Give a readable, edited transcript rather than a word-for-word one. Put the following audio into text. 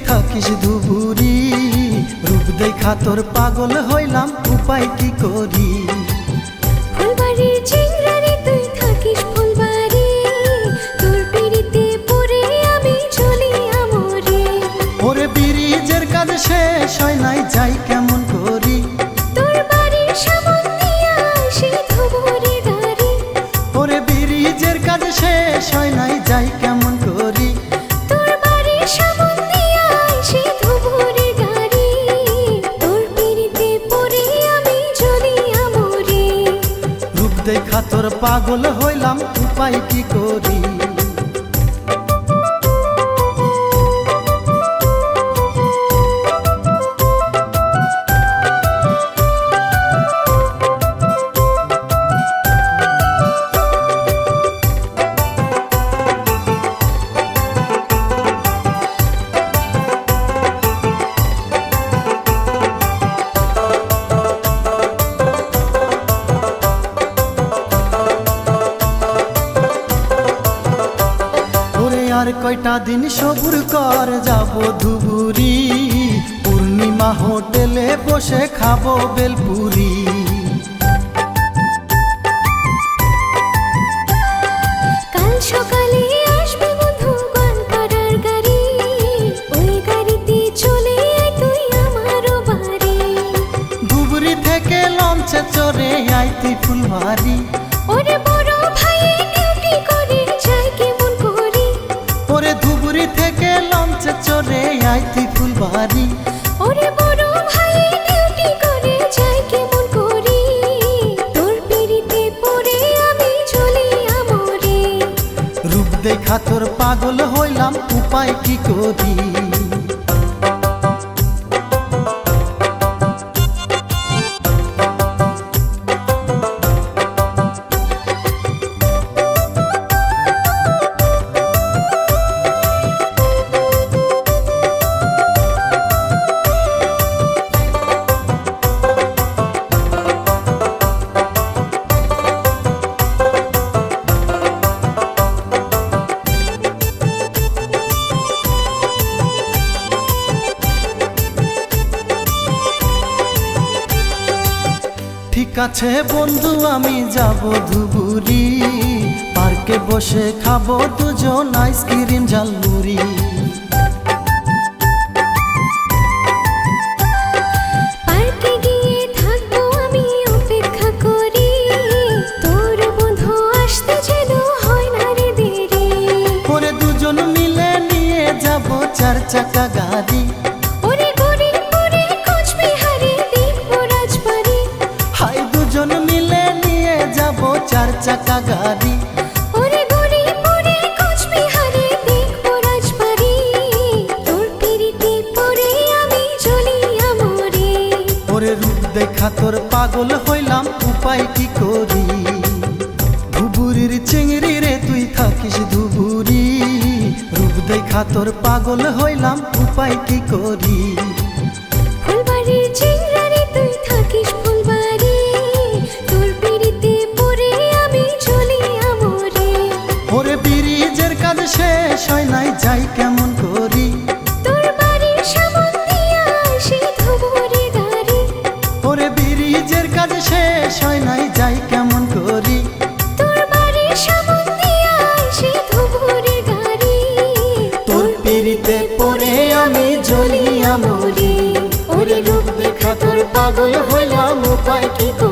থাকিস ধুবুরি, রূপ দেখা তোর পাগল হইলাম, উপায় কি করি। ফুলবাড়ির চিংড়া রে তুই থাকিস ফুলবাড়ি, তোর পিড়িতে পড়ে আমি চলি আমরে। ওরে ব্রিজের কাজ শেষ হয় নাই, যাই কেমন করি। তোর বাড়ির সামন দিয়া আসে ধুবুরি গাড়ি, ওরে ব্রিজের কাজ শেষ হয় নাই, যাই কেমন করি। তোর বাড়ির সামন দিয়া আসে ধুবুরি গাড়ি, তোর পিড়িতে পড়ে আমি চলি আমরে। রূপ দেখা তোর পাগল হইলাম, উপায় কি করি। আর কয়টা দিন সবুর কর, যাব ধুবুরি, পূর্ণিমা হোটেলে বসে খাবো বেলপুরি। কাল সকালে আসবে বন্ধু গনপাড়ার গাড়ি, ওই গাড়িতে চলে আয় তুই আমার বাড়ি। ধুবুরি থেকে লঞ্চে চড়ে আইতি ফুলবাড়ি। ওরে বড় ভাই ডিউটি করে যায় কেমন করি। ওরে ধুবুরি থেকে লঞ্চে চড়ে আইতি ফুলবাড়ি। ওরে বড় ভাই ডিউটি করে যায় কেমন করি। তোর পিড়িতে পড়ে আমি চলি আমরে। রূপ দেখা তোর পাগল হইলাম, উপায় কি করি। ঠিক আছে বন্ধু, আমি যাব ধুবুরি, পার্কে বসে খাবো দুজন আইসক্রিম ঝালমুড়ি। পার্কে গিয়ে থাকবো আমি অপেক্ষা করি, তোর বন্ধু আসতে যেন হয় না রে দেরি। পরে দুজন মিলে নিয়ে যাব 4 চাকা গাড়ি। ওরে গরিবপুরে কোচবিহারে দেখবো রাজবাড়ি। হাই দুজন মিলে নিয়ে যাব 4 চাকা গাড়ি। ওরে গরিবপুরে কোচবিহারে দেখবো রাজবাড়ি, তোর পিড়িতে পড়ে আমি চলি আমরে। ওরে রূপ দেখা তোর পাগল হইলাম, উপায় কি করি। ধুবুরির চিংড়ি রে তুই থাকিস ধুবুরি, রূপ দেখা তোর পাগল হইলাম, উপায় কি করি। ফুলবাড়ির চিংড়া রে তুই থাকিস ফুলবাড়ি, তোর পিড়িতে পড়ে আমি চলি আমরে। ওরে ব্রিজের কাজ শেষ হয় নাই, যাই কেমন করি। তোর বাড়ির সামন দিয়া আসে ধুবুরি গাড়ি, ওরে ব্রিজের কাজ শেষ হয় নাই, যাই কেমন করি। তোর বাড়ির সামন দিয়া আসে ধুবুরি গাড়ি, তোর পিড়িতে পড়ে আমি জ্বলি আমরে। ওরে রূপ দেখা তোর পাগল হইলাম, উপায় কি করি।